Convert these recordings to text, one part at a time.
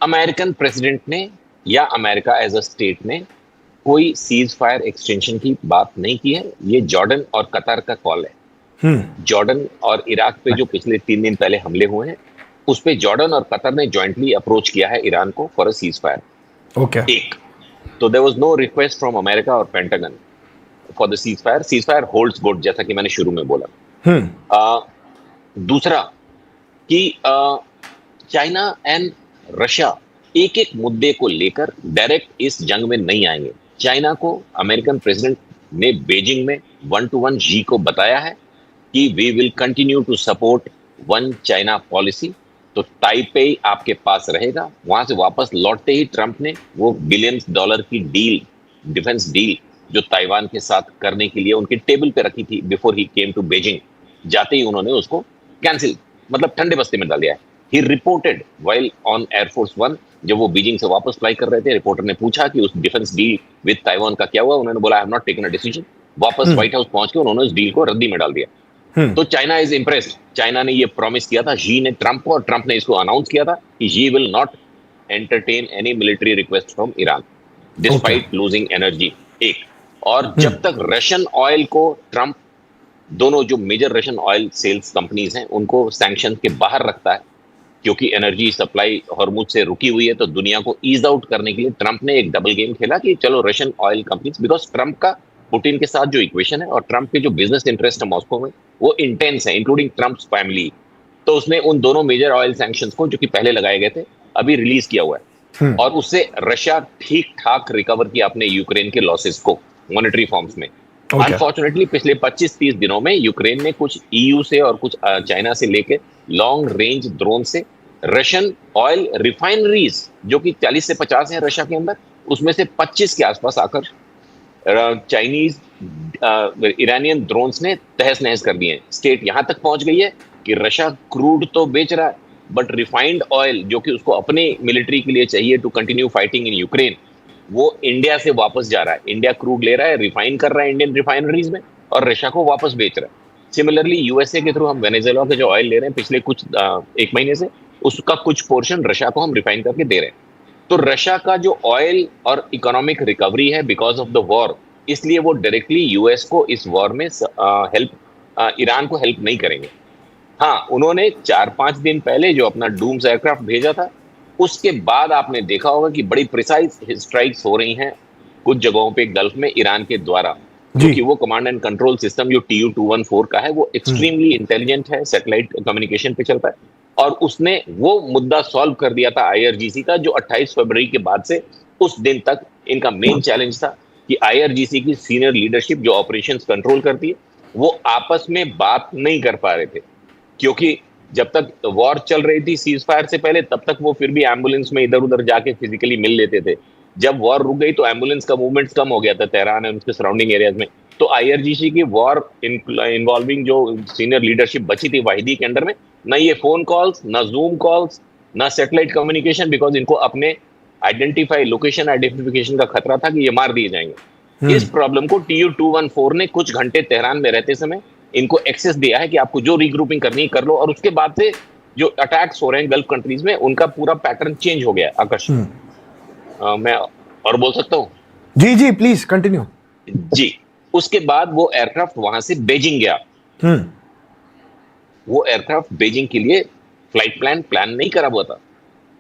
American president ने या America as a state ने कोई सीज फायर एक्सटेंशन की बात नहीं की है। ये जॉर्डन और कतर का कॉल है। जॉर्डन और इराक पे जो पिछले 3 दिन पहले हमले हुए हैं, उस पे जॉर्डन और कतर ने जॉइंटली अप्रोच किया है ईरान को for a ceasefire. Okay. एक तो there was no request from America और Pentagon for the ceasefire. Ceasefire holds good, जैसा कि मैंने शुरू में बोला। दूसरा कि चाइना एंड रशिया एक एक मुद्दे को लेकर डायरेक्ट इस जंग में नहीं आएंगे। चाइना को अमेरिकन प्रेसिडेंट ने बीजिंग में 1-to-1 जी को बताया है कि we will continue to support one China policy. तो ताइपेई आपके पास रहेगा। वहां से वापस लौटते ही ट्रंप ने वो बिलियंस डॉलर की डील, डिफेंस डील, जो ताइवान के साथ करने के लिए उनके टेबल पे रखी थी बिफोर ही केम टू बीजिंग, जाते ही उन्होंने उसको कैंसिल, मतलब ठंडे बस्ते में डाल दिया है। ही रिपोर्टेड व्हाइल ऑन एयरफोर्स 1, जब वो बीजिंग से वापस फ्लाई कर रहे थे, रिपोर्टर ने पूछा कि उस डिफेंस डील विद ताइवान का क्या हुआ। उन्होंने बोला, I have not taken a decision. वापस व्हाइट हाउस पहुंच के उन्होंने उस डील को रद्दी में डाल दिया। तो चाइना इज इंप्रेस्ड। चाइना ने ये प्रॉमिस किया था जी ने ट्रंप को, और ट्रंप ने इसको अनाउंस किया था कि जी will not entertain any military request from Iran despite losing energy. एक और जब तक रशियन ऑयल को ट्रंप, दोनों जो major Russian oil sales companies हैं, उनको सैंक्शन के बाहर रखता है, क्योंकि एनर्जी सप्लाई हॉर्मुज से रुकी हुई है, तो दुनिया को ईज आउट करने के लिए ट्रंप ने एक डबल गेम खेला कि चलो Russian oil companies, because Trump का पुतिन के साथ जो इक्वेशन है और ट्रंप के जो बिजनेस इंटरेस्ट है मॉस्को में, वो इंटेंस है, इंक्लूडिंग ट्रंप्स फैमिली। तो उसने उन दोनों मेजर ऑयल सैंक्शंस को, जो कि पहले लगाए गए थे, अभी रिलीज किया हुआ है। और उससे रशिया ठीक ठाक रिकवर किया अपने यूक्रेन के लॉसेस को मॉनेटरी फॉर्म्स में। अनफॉर्चुनेटली पिछले 25-30 दिनों में यूक्रेन ने कुछ ईयू से और कुछ चाइना से लेके लॉन्ग रेंज ड्रोन से रशियन ऑयल रिफाइनरीज, जो कि 40 से 50 है रशिया के अंदर, उसमें से 25 के आसपास आकर चाइनीज ईरानियन ड्रोन्स ने तहस नहस कर दिए हैं। स्टेट यहां तक पहुंच गई है कि रशिया क्रूड तो बेच रहा है, बट रिफाइंड ऑयल जो कि उसको अपने मिलिट्री के लिए चाहिए to continue fighting in Ukraine, वो इंडिया से वापस जा रहा है। इंडिया क्रूड ले रहा है, रिफाइन कर रहा है इंडियन रिफाइनरीज में, और रशिया को वापस बेच रहा है। सिमिलरली यूएसए के थ्रू हम वेनेजुएला के जो ऑयल ले रहे हैं पिछले कुछ एक महीने से, उसका कुछ पोर्शन रशिया को हम रिफाइन करके दे रहे हैं। तो रशिया का जो ऑयल और इकोनॉमिक रिकवरी है बिकॉज ऑफ द वॉर, इसलिए वो डायरेक्टली यूएस को इस वॉर में ईरान को हेल्प नहीं करेंगे। हाँ, उन्होंने 4-5 दिन पहले जो अपना डूम्स एयरक्राफ्ट भेजा था, उसके बाद आपने देखा होगा कि बड़ी प्रिसाइज स्ट्राइक्स हो रही हैं कुछ जगहों पे गल्फ में ईरान के द्वारा, क्योंकि वो कमांड एंड कंट्रोल सिस्टम जो TU-214 का है, वो एक्सट्रीमली इंटेलिजेंट है, सैटेलाइट कम्युनिकेशन पे चलता है, और उसने वो मुद्दा सॉल्व कर दिया था IRGC का, जो 28 फरवरी के बाद से उस दिन तक इनका मेन चैलेंज था कि IRGC की सीनियर लीडरशिप जो ऑपरेशंस कंट्रोल करती है, वो आपस में बात नहीं कर पा रहे थे, क्योंकि जब तक वॉर चल रही थी सीज फायर से पहले, तब तक वो फिर भी एम्बुलेंस में इधर उधर जाके फिजिकली मिल लेते थे। जब वॉर रुक गई तो एम्बुलेंस का मूवमेंट कम हो गया था तेहरान और उसके सराउंडिंग एरियाज में। तो IRGC की वॉर इन्वॉल्विंग जो सीनियर लीडरशिप बची थी वाहिदी के अंडर में, ना ये फोन कॉल्स, ना जूम कॉल्स, ना सैटेलाइट कम्युनिकेशन, बिकॉज इनको अपने लोकेशन आइडेंटिफिकेशन का खतरा था कि ये मार दिए जाएंगे। इस प्रॉब्लम को TU-214 ने कुछ घंटे तेहरान में रहते समय इनको एक्सेस दिया है कि आपको जो रीग्रुपिंग करनी है कर लो, और उसके बाद से जो अटैक्स हो रहे हैं गल्फ कंट्रीज में, उनका पूरा पैटर्न चेंज हो गया है। आकाश, मैं और बोल सकता हूँ? जी जी प्लीज कंटिन्यू। जी, उसके बाद वो एयरक्राफ्ट वहां से बीजिंग गया। वो एयरक्राफ्ट बीजिंग के लिए फ्लाइट प्लान नहीं करा हुआ था,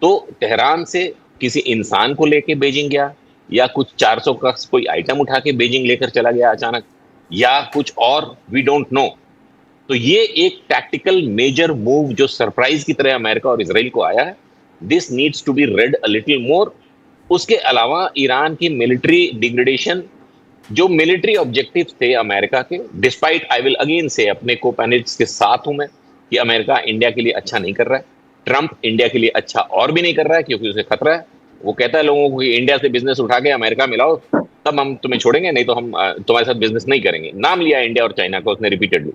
तो तेहरान से किसी इंसान को लेके बीजिंग गया, या कुछ 400 का कोई आइटम उठा के बीजिंग लेकर चला गया अचानक, या कुछ और, वी डोंट नो। तो ये एक टैक्टिकल मेजर मूव जो सरप्राइज की तरह अमेरिका और इजराइल को आया है। This needs to be read a little more. उसके अलावा ईरान की मिलिट्री डिग्रेडेशन, जो मिलिट्री ऑब्जेक्टिव्स थे अमेरिका के, despite, I will again say, अपने को पैनलिस्ट के साथ हूं मैं कि अमेरिका इंडिया के लिए अच्छा नहीं कर रहा है। ट्रंप इंडिया के लिए अच्छा और भी नहीं कर रहा है, क्योंकि उसे खतरा है। वो कहता है लोगों को कि इंडिया से बिजनेस उठा के अमेरिका मिलाओ, तब हम तुम्हें छोड़ेंगे, नहीं तो हम तुम्हारे साथ बिजनेस नहीं करेंगे। नाम लिया इंडिया और चाइना का उसने रिपीटेडली।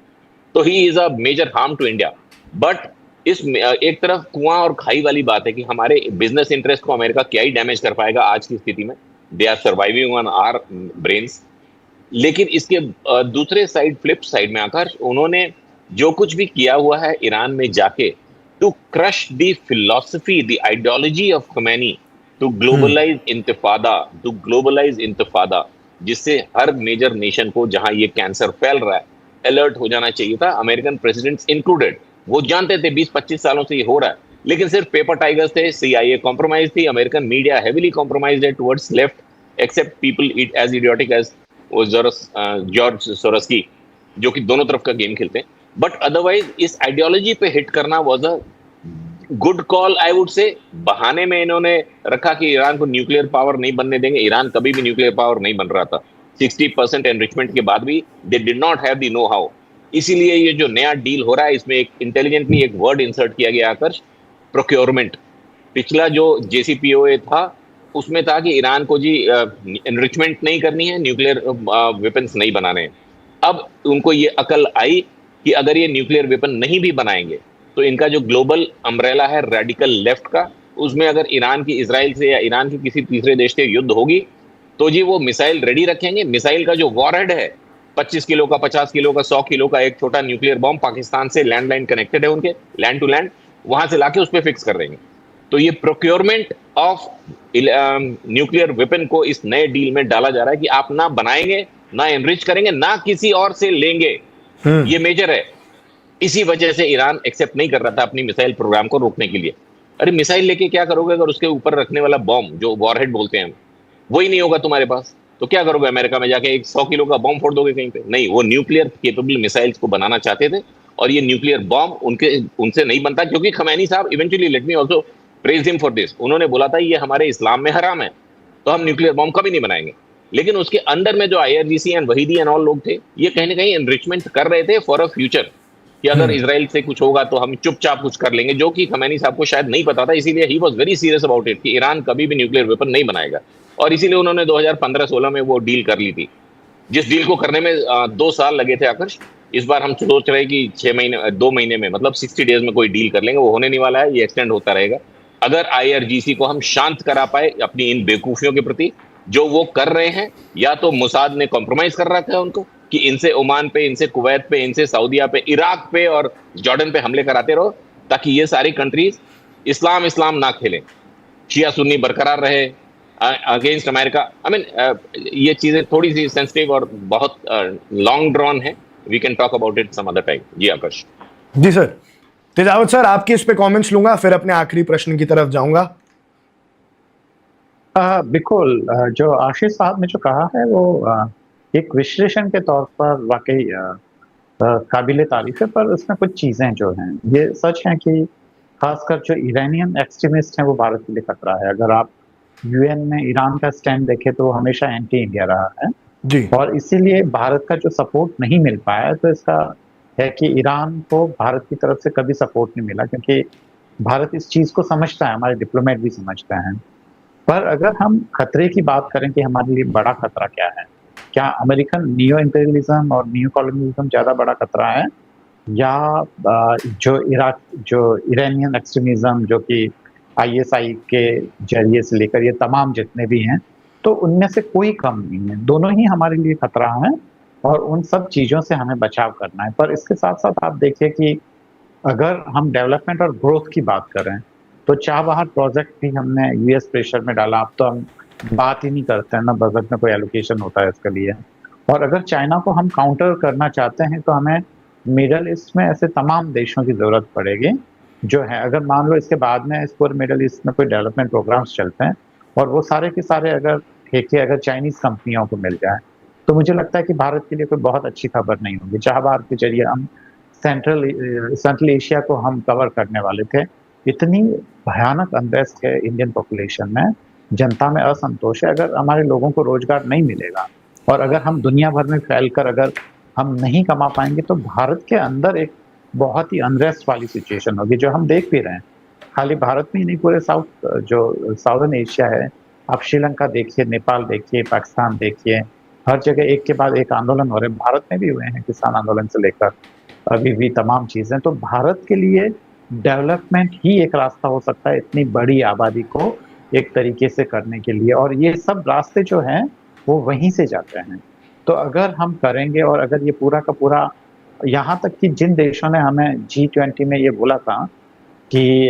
तो he is a major harm to India. But इस एक तरफ कुआं और खाई वाली बात है कि हमारे बिजनेस इंटरेस्ट को अमेरिका क्या ही डैमेज कर पाएगा आज की स्थिति में। They are surviving on our brains. लेकिन इसके दूसरे साइड, फ्लिप साइड में आकर, उन्होंने जो कुछ भी किया हुआ है ईरान में जाके, to crush the philosophy, the ideology of Khomeini, to globalize intifada, जिससे हर मेजर नेशन को जहां ये कैंसर फैल रहा है अलर्ट हो जाना चाहिए था, अमेरिकन प्रेसिडेंट्स इंक्लूडेड। वो जानते थे 20-25 सालों से ये हो रहा है, लेकिन सिर्फ पेपर टाइगर्स थे, सीआईए कॉम्प्रोमाइज थी, अमेरिकन मीडिया हेविली कॉम्प्रोमाइज्ड है towards left, except people it as idiotic as George सोरोस्की, जो कि दोनों तरफ का गेम खेलते हैं। बट अदरवाइज इस आइडियोलॉजी पे हिट करना was a good call, I would say. बहाने में इन्होंने रखा कि ईरान को न्यूक्लियर पावर नहीं बनने देंगे। ईरान कभी भी न्यूक्लियर पावर नहीं बन रहा था। 60% एनरिचमेंट के बाद भी they did not have the know how. इसीलिए ये जो नया डील हो रहा है, इसमें एक इंटेलिजेंटली एक वर्ड इंसर्ट किया गया आकर्ष, प्रोक्योरमेंट। पिछला जो जेसीपीओए था उसमें था कि ईरान को जी एनरिचमेंट नहीं करनी है, न्यूक्लियर वेपन्स नहीं बनाने हैं। अब उनको ये अकल आई कि अगर ये न्यूक्लियर वेपन नहीं भी बनाएंगे तो इनका जो ग्लोबल अम्ब्रेला है रेडिकल लेफ्ट का, उसमें अगर ईरान की इजराइल से या ईरान की किसी तीसरे देश से युद्ध होगी तो जी वो मिसाइल रेडी रखेंगे। मिसाइल का जो वॉरहेड है 25 किलो का, 50 किलो का, 100 किलो का एक छोटा न्यूक्लियर बॉम्ब पाकिस्तान से लैंडलाइन कनेक्टेड है उनके, लैंड टू लैंड, वहां से लाके उस पर फिक्स कर देंगे। तो ये प्रोक्योरमेंट ऑफ न्यूक्लियर वेपन को इस नए डील में डाला जा रहा है कि आप ना बनाएंगे, ना एनरिच करेंगे, ना किसी और से लेंगे। ये मेजर है। इसी वजह से ईरान एक्सेप्ट नहीं कर रहा था अपनी मिसाइल प्रोग्राम को रोकने के लिए। अरे मिसाइल लेके क्या करोगे अगर उसके ऊपर रखने वाला बॉम्ब जो वॉरहेड बोलते हैं वही नहीं होगा तुम्हारे पास? तो क्या करोगे? अमेरिका में जाके एक 100 किलो का बॉम्ब फोड़ दोगे कहीं पे? नहीं, वो न्यूक्लियर केपेबल मिसाइल्स को बनाना चाहते थे और ये न्यूक्लियर बॉम्ब उनसे नहीं बनता, क्योंकि खमैनी साहब eventually, let me also praise him for this, उन्होंने बोला था ये हमारे इस्लाम में हराम है तो हम न्यूक्लियर बॉम्ब कभी नहीं बनाएंगे। लेकिन उसके अंदर में जो आईआरजीसी एंड वहीदी एंड ऑल लोग थे, ये कहीं ना कहीं एनरिचमेंट कर रहे थे फॉर अ फ्यूचर, कि अगर इजराइल से कुछ होगा तो हम चुपचाप कुछ कर लेंगे, जो कि खमैनी साहब को शायद नहीं पता था। इसीलिए he was very serious about it कि ईरान कभी भी न्यूक्लियर वेपन नहीं बनाएगा, और इसीलिए उन्होंने 2015-16 में वो डील कर ली थी, जिस डील को करने में 2 साल लगे थे आकर्ष। इस बार हम सोच रहे हैं कि 6 महीने 2 महीने में, मतलब 60 डेज में कोई डील कर लेंगे। वो होने नहीं वाला है, ये एक्सटेंड होता रहेगा। अगर आईआरजीसी को हम शांत करा पाए अपनी इन बेवकूफियों के प्रति जो वो कर रहे हैं, या तो मुसाद ने कॉम्प्रोमाइज कर रखा है उनको कि इनसे ओमान पे, इनसे कुवैत पे, इनसे सऊदीया पे, इराक पे और जॉर्डन पे हमले कराते रहो, ताकि ये सारी कंट्रीज इस्लाम ना खेलें, शिया सुन्नी बरकरार रहे अगेंस्ट अमेरिका। आई मीन ये चीजें थोड़ी सी सेंसिटिव और बहुत लॉन्ग ड्रॉन है। We can talk about it some other time. जी आकाश। जी सर। तेजावत सर, आपके इस पे कमेंट्स लूंगा, फिर अपने आखिरी प्रश्न की तरफ जाऊंगा। बिल्कुल, जो आशीष साहब ने जो कहा है वो एक विश्लेषण के तौर पर वाकई काबिले तारीफ है, पर उसमें कुछ चीजें जो हैं ये सच है कि खासकर जो ईरानियन एक्सट्रीमिस्ट हैं वो भारत के लिए खतरा है। अगर आप यूएन में ईरान का स्टैंड देखें तो वो हमेशा एंटी इंडिया रहा है जी, और इसीलिए भारत का जो सपोर्ट नहीं मिल पाया, तो इसका है कि ईरान को भारत की तरफ से कभी सपोर्ट नहीं मिला, क्योंकि भारत इस चीज को समझता है, हमारे डिप्लोमेट भी समझते हैं। पर अगर हम खतरे की बात करें कि हमारे लिए बड़ा खतरा क्या है, क्या अमेरिकन नियो इंपीरियलिज्म और नियो कॉलोनियलिज्म ज्यादा बड़ा खतरा है, या जो ईरानियन एक्सट्रीमिज्म जो कि आईएसआई के जरिए से लेकर ये तमाम जितने भी हैं, तो उनमें से कोई कम नहीं है। दोनों ही हमारे लिए खतरा है और उन सब चीजों से हमें बचाव करना है। पर इसके साथ साथ आप देखिए कि अगर हम डेवलपमेंट और ग्रोथ की बात करें तो चाबहार प्रोजेक्ट भी हमने यूएस प्रेशर में डाला। अब तो हम बात ही नहीं करते हैं, ना बजट में कोई एलोकेशन होता है इसके लिए। और अगर चाइना को हम काउंटर करना चाहते हैं तो हमें मिडल ईस्ट में ऐसे तमाम देशों की जरूरत पड़ेगी जो है, अगर मान लो इसके बाद में इस पूरे मिडल ईस्ट में कोई डेवलपमेंट प्रोग्राम्स चलते हैं और वो सारे के सारे अगर ठेके अगर चाइनीज कंपनियों को मिल जाए, तो मुझे लगता है कि भारत के लिए कोई बहुत अच्छी खबर नहीं होगी। चाबहार के जरिए हम सेंट्रल एशिया को हम कवर करने वाले थे। इतनी भयानक अनरेस्ट है इंडियन पॉपुलेशन में, जनता में असंतोष है। अगर हमारे लोगों को रोजगार नहीं मिलेगा और अगर हम दुनिया भर में फैलकर अगर हम नहीं कमा पाएंगे, तो भारत के अंदर एक बहुत ही अनरेस्ट वाली सिचुएशन होगी, जो हम देख भी रहे हैं। खाली भारत में ही नहीं, पूरे साउदर्न एशिया है। आप श्रीलंका देखिए, नेपाल देखिए, पाकिस्तान देखिए, हर जगह एक के बाद एक आंदोलन हो रहे हैं। भारत में भी हुए हैं, किसान आंदोलन से लेकर अभी भी तमाम चीजें। तो भारत के लिए डेवलपमेंट ही एक रास्ता हो सकता है इतनी बड़ी आबादी को एक तरीके से करने के लिए, और ये सब रास्ते जो हैं वो वहीं से जाते हैं। तो अगर हम करेंगे और अगर ये पूरा का पूरा, यहाँ तक कि जिन देशों ने हमें G20 में ये बोला था कि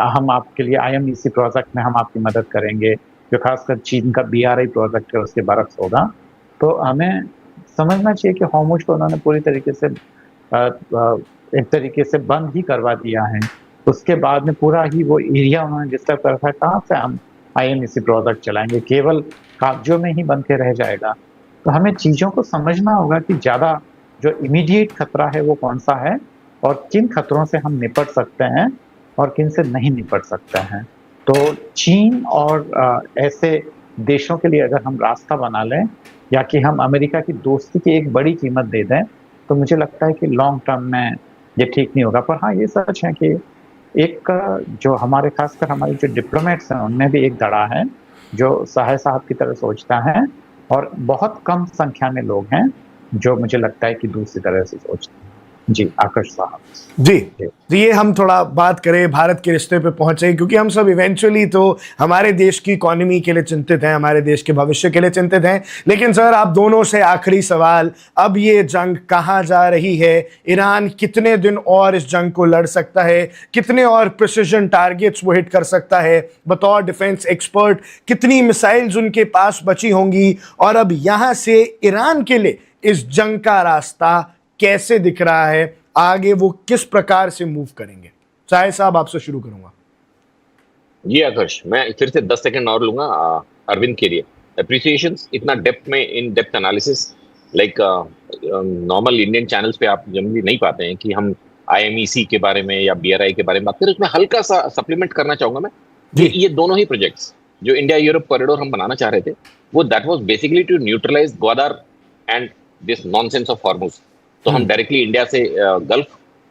हम आपके लिए IMEC प्रोजेक्ट में हम आपकी मदद करेंगे, जो खासकर चीन का BRI प्रोजेक्ट है उसके बरक्स होगा। तो हमें समझना चाहिए कि होर्मुज़ को उन्होंने पूरी तरीके से एक तरीके से बंद ही करवा दिया है। उसके बाद में पूरा ही वो एरिया उन्होंने डिस्टर्ब कर रखा है, कहाँ से हम IMEC प्रोजेक्ट चलाएँगे, केवल कागज़ों में ही बन के रह जाएगा। तो हमें चीज़ों को समझना होगा कि ज़्यादा जो इमीडिएट खतरा है वो कौन-सा है और किन खतरों से हम निपट सकते हैं और किन से नहीं निपट सकते हैं। तो चीन और ऐसे देशों के लिए अगर हम रास्ता बना लें या कि हम अमेरिका की दोस्ती की एक बड़ी कीमत दे दें, तो मुझे लगता है कि लॉन्ग टर्म में ये ठीक नहीं होगा। पर हाँ, ये सच है कि एक जो हमारे खासकर हमारे जो डिप्लोमेट्स हैं, उनमें भी एक धड़ा है, जो साहे साहब की तरह सोचता है और बहुत कम संख्या में लोग हैं, जो मुझे लगता है कि दूसरी तरह से सोचते हैं। जी, आकर्ष साहब। जी, तो ये हम थोड़ा बात करें भारत के रिश्ते पे पहुंचे, क्योंकि हम सब इवेंचुअली तो हमारे देश की इकोनॉमी के लिए चिंतित हैं, हमारे देश के भविष्य के लिए चिंतित हैं। लेकिन सर, आप दोनों से आखिरी सवाल, अब ये जंग कहाँ जा रही है? ईरान कितने दिन और इस जंग को लड़ सकता है? कितने और प्रिसिजन टारगेट्स वो हिट कर सकता है? बतौर डिफेंस एक्सपर्ट, कितनी मिसाइल्स उनके पास बची होंगी? और अब यहाँ से ईरान के लिए इस जंग का रास्ता कैसे दिख रहा है? आगे वो किस प्रकार से मूव करेंगे? साहे साहब, आपसे शुरू करूंगा। जी आकर्ष, मैं फिर से 10 सेकंड और लूंगा अरविंद के लिए। अप्रिसिएशंस इतना डेप्थ में, in depth analysis like normal Indian channels पे आप जनरली नहीं पाते हैं कि हम IMEC के बारे में या BRI के बारे में बात करें। उसमें हल्का सा सप्लीमेंट करना चाहूंगा मैं कि ये दोनों ही प्रोजेक्ट्स जो इंडिया यूरोप कॉरिडोर हम बनाना चाह रहे थे, वो that was basically to neutralize Gwadar and this nonsense of Hormuz. तो हम डायरेक्टली इंडिया से गल्फ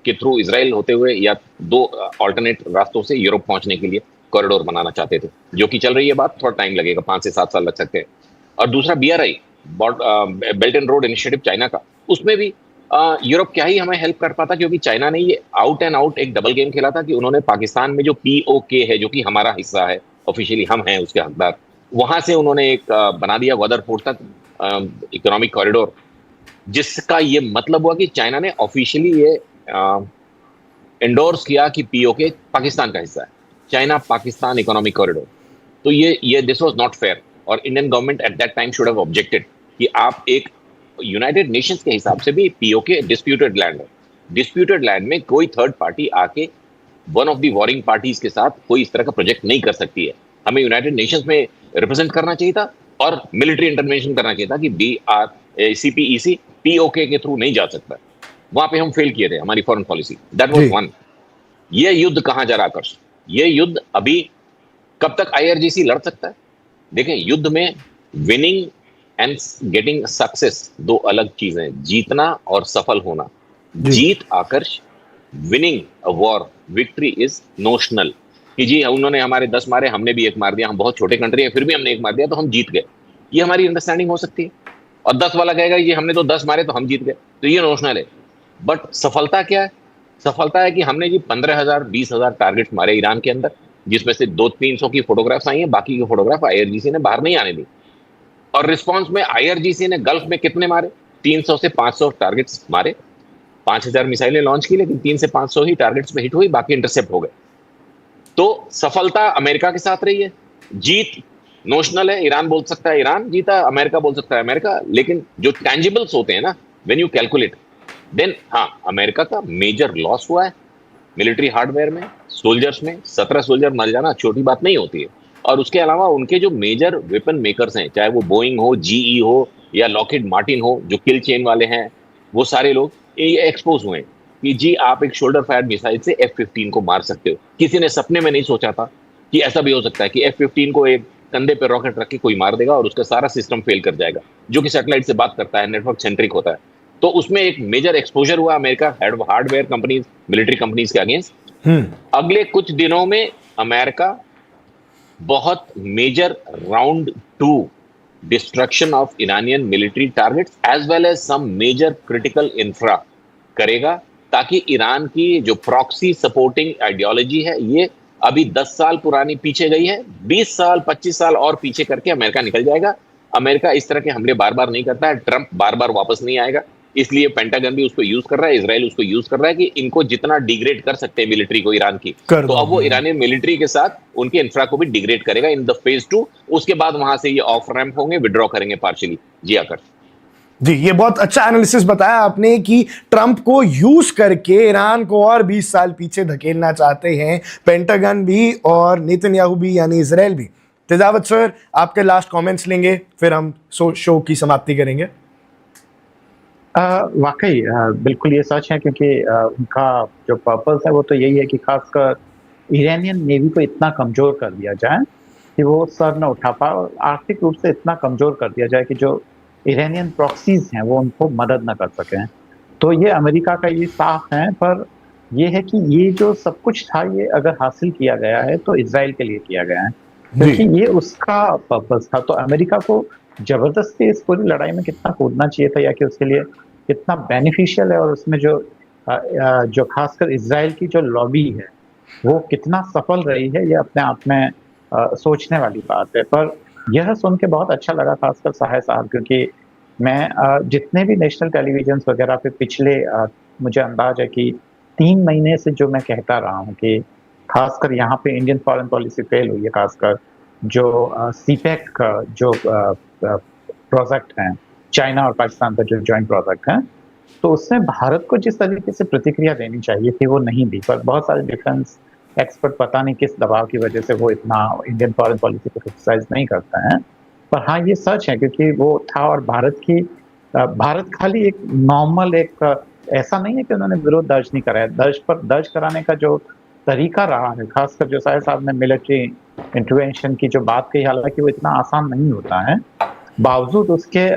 के थ्रू इजराइल होते हुए या 2 अल्टरनेट रास्तों से यूरोप पहुंचने के लिए कॉरिडोर बनाना चाहते थे, जो कि चल रही है बात। थोड़ा टाइम लगेगा, 5 से 7 साल लग सकते हैं। और दूसरा BRI, belt and road initiative China का, उसमें भी यूरोप क्या ही हमें हेल्प कर पाता, क्योंकि चाइना ने ये आउट एंड आउट एक डबल गेम खेला था कि उन्होंने पाकिस्तान में जो POK है, जो कि हमारा हिस्सा है, ऑफिशियली हम हैं उसके हकदार, वहां से उन्होंने एक बना दिया ग्वादर पोर्ट तक इकोनॉमिक कॉरिडोर, जिसका ये मतलब हुआ कि चाइना ने ऑफिशियली ये एंडोर्स किया कि POK पाकिस्तान का हिस्सा है, चाइना पाकिस्तान इकोनॉमिक कॉरिडोर। तो ये दिस वाज नॉट फेयर, और Indian government at that time should have objected कि आप एक यूनाइटेड नेशंस के हिसाब से भी POK डिस्प्यूटेड लैंड है। डिस्प्यूटेड लैंड में कोई थर्ड पार्टी आके one of the warring parties के साथ कोई इस तरह का प्रोजेक्ट नहीं कर सकती है। हमें यूनाइटेड नेशंस में रिप्रेजेंट करना चाहिए था और मिलिट्री इंटरवेंशन करना चाहिए था कि CPEC POK के थ्रू नहीं जा सकता। वहां पे हम फेल किए थे, हमारी foreign policy, that was one. ये युद्ध कहां जा रहा आकर्ष? ये युद्ध अभी कब तक IRGC लड़ सकता है? देखें, युद्ध में विनिंग एंड गेटिंग सक्सेस 2 अलग चीजें, जीतना और सफल होना। जीत आकर्ष, winning a war, victory is notional, कि जी उन्होंने हमारे 10 मारे, हमने भी 1 मार दिया, हम बहुत छोटे कंट्री है फिर भी हमने 1 मार दिया तो हम जीत गए। ये हमारी अंडरस्टैंडिंग हो सकती है। और 10 वाला कहेगा ये हमने तो 10 मारे तो हम जीत गए, तो ये नोशनल है। बट सफलता क्या है? सफलता है कि हमने जी 15,000 20,000 टारगेट मारे ईरान के अंदर, जिसमें से 200-300 की फोटोग्राफ्स आई हैं, बाकी की फोटोग्राफ IRGC ने बाहर नहीं आने दी। और रिस्पॉन्स में IRGC ने गल्फ में कितने मारे? 300 से 500 टारगेट्स मारे, 5,000 मिसाइलें लॉन्च की, लेकिन 300 से 500 ही टारगेट्स में हिट हुई, बाकी इंटरसेप्ट हो गए। तो सफलता अमेरिका के साथ रही है, जीत नोशनल है। ईरान बोल सकता है ईरान जीता, अमेरिका बोल सकता है अमेरिका, लेकिन जो टैंजिबल्स होते हैं ना, व्हेन यू कैलकुलेट, देन हाँ, अमेरिका का मेजर लॉस हुआ है मिलिट्री हार्डवेयर में, सोल्जर्स में। 17 सोल्जर मर जाना छोटी बात नहीं होती है। और उसके अलावा उनके जो मेजर वेपन मेकर्स हैं, चाहे वो बोइंग हो, GE हो या लॉकहीड मार्टिन हो, जो किल चेन वाले हैं, वो सारे लोग ये एक्सपोज हुए कि जी आप एक शोल्डर फायर्ड मिसाइल से F-15 को मार सकते हो। किसी ने सपने में नहीं सोचा था कि ऐसा भी हो सकता है कि F-15 को एक कंधे पे रॉकेट रख के कोई मार देगा और उसका सारा सिस्टम फेल कर जाएगा, जो कि सैटेलाइट से बात करता है, नेटवर्क सेंट्रिक होता है। तो उसमें एक मेजर एक्सपोजर हुआ America hardware companies, military companies के अगेंस्ट। अगले कुछ दिनों में अमेरिका बहुत major round 2 destruction of Iranian military targets as well as some major critical infra करेगा, ताकि ईरान की जो प्रॉक्सी सपोर्टिंग आइडियोलॉजी है, ये अभी 10 साल पुरानी पीछे गई है, 20 साल 25 साल और पीछे करके अमेरिका निकल जाएगा। अमेरिका इस तरह के हमले बार बार नहीं करता है, ट्रंप बार बार वापस नहीं आएगा। इसलिए पेंटागन भी उसको यूज कर रहा है, इजराइल उसको यूज कर रहा है कि इनको जितना डिग्रेड कर सकते हैं मिलिट्री को ईरान की, तो अब वो ईरानी मिलिट्री के साथ उनके इंफ्रा को भी डिग्रेड करेगा इन द फेज 2। उसके बाद वहां से ये ऑफ रैंप होंगे, विड्रॉ करेंगे पार्शियली। जी आकर जी, ये बहुत अच्छा एनालिसिस बताया आपने कि ट्रंप को यूज करके ईरान को और 20 साल पीछे धकेलना चाहते हैं पेंटागन भी और नेतन्याहू भी, यानी इजराइल भी। तेजावत सर, आपके लास्ट कमेंट्स लेंगे, फिर हम शो की समाप्ति करेंगे। वाकई बिल्कुल ये सच है, क्योंकि उनका जो पर्पस है वो तो यही है कि खासकर ईरानियन नेवी को इतना कमजोर कर दिया जाए कि वो सर न उठा पाए, और आर्थिक रूप से इतना कमजोर कर दिया जाए कि जो ईरानियन प्रॉक्सीज हैं वो उनको मदद न कर सकें। तो ये अमेरिका का ये साफ है, पर ये है कि ये जो सब कुछ था ये अगर हासिल किया गया है तो इजराइल के लिए किया गया है, क्योंकि ये उसका पर्पस था। तो अमेरिका को जबरदस्ती इस पूरी लड़ाई में कितना कूदना चाहिए था, या कि उसके लिए कितना बेनिफिशियल है, और उसमें जो खासकर इजराइल की जो लॉबी है वो कितना सफल रही है, ये अपने आप में सोचने वाली बात है। पर यह सुन के बहुत अच्छा लगा, खासकर साहे साहब, क्योंकि मैं जितने भी नेशनल टेलीविजन वगैरह पे पिछले मुझे अंदाज है कि 3 महीने से जो मैं कहता रहा हूँ कि खासकर यहाँ पे इंडियन फॉरेन पॉलिसी फेल हुई है, खासकर जो सीपेक का जो प्रोजेक्ट है, चाइना और पाकिस्तान का जो जॉइंट प्रोजेक्ट है, तो उसमें भारत को जिस तरीके से प्रतिक्रिया देनी चाहिए थी वो नहीं दी। पर बहुत सारे डिफेंस एक्सपर्ट पता नहीं किस दबाव की वजह से वो इतना इंडियन फॉरेन पॉलिसी को क्रिटिसाइज नहीं करते हैं। पर हाँ, ये सच है, क्योंकि वो था, और भारत खाली एक नॉर्मल ऐसा नहीं है कि उन्होंने विरोध दर्ज नहीं कराया, दर्ज कराने का जो तरीका रहा है, खासकर जो साहिब साहब ने मिलिट्री इंटरवेंशन की जो बात कही, हालांकि वो इतना आसान नहीं होता है, बावजूद उसके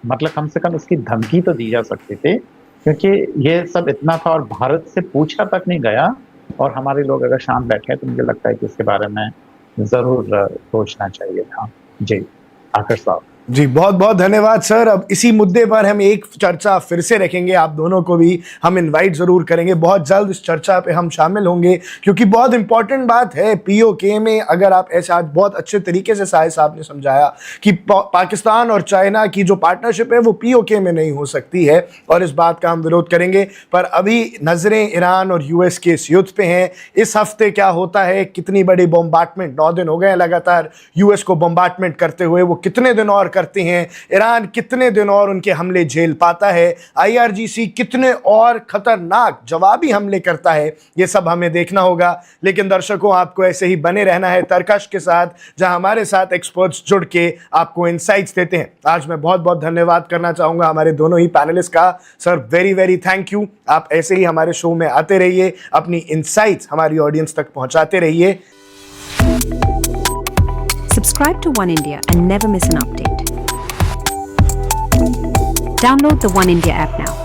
मतलब कम से कम इसकी धमकी तो दी जा सकती थी, क्योंकि ये सब इतना था और भारत से पूछा तक नहीं गया, और हमारे लोग अगर शांत बैठे तो मुझे लगता है कि इसके बारे में जरूर सोचना चाहिए था। जी आकर साहब। जी, बहुत बहुत धन्यवाद सर। अब इसी मुद्दे पर हम एक चर्चा फिर से रखेंगे, आप दोनों को भी हम इनवाइट जरूर करेंगे, बहुत जल्द इस चर्चा पे हम शामिल होंगे, क्योंकि बहुत इंपॉर्टेंट बात है पीओके में। अगर आप ऐसे, आज बहुत अच्छे तरीके से साहिब साहब ने समझाया कि पाकिस्तान और चाइना की जो पार्टनरशिप है वो पीओके में नहीं हो सकती है, और इस बात का हम विरोध करेंगे। पर अभी नजरें ईरान और यूएस के इस युद्ध पे हैं। इस हफ्ते क्या होता है, कितनी बड़ी बॉम्बार्टमेंट, 9 दिन हो गए लगातार यूएस को बॉम्बार्टमेंट करते हुए, वो कितने दिन और करते हैं, ईरान कितने दिन और उनके हमले झेल पाता है, आईआरजीसी कितने और खतरनाक जवाबी हमले करता है, ये सब हमें देखना होगा। लेकिन दर्शकों, आपको ऐसे ही बने रहना है तर्कश के साथ, जहां हमारे साथ एक्सपर्ट्स जुड़ के आपको इनसाइट्स देते हैं। आज मैं बहुत बहुत धन्यवाद करना चाहूंगा हमारे दोनों ही पैनलिस्ट का। Sir, very very thank you. आप ऐसे ही हमारे शो में आते रहिए, अपनी इनसाइट्स हमारी ऑडियंस तक पहुंचाते रहिए। Subscribe to One India and never miss an update. Download the One India app now.